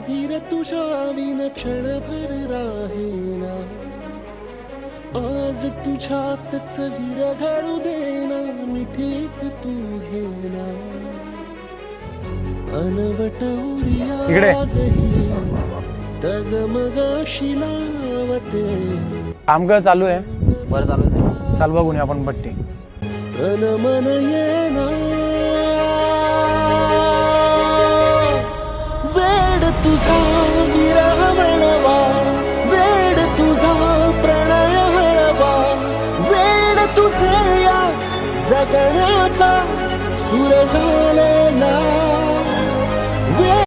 धीर तुझ्या विन क्षणभर राहेना आज तुझ्यातच विरघळू देना मिठीत तू घेना अनवट उरिया गही डगमगाशी लावते कामकाज चालू आहे बरं चालू आहे चाल बघून आपण पट्टी तन मन येना वेड तुझा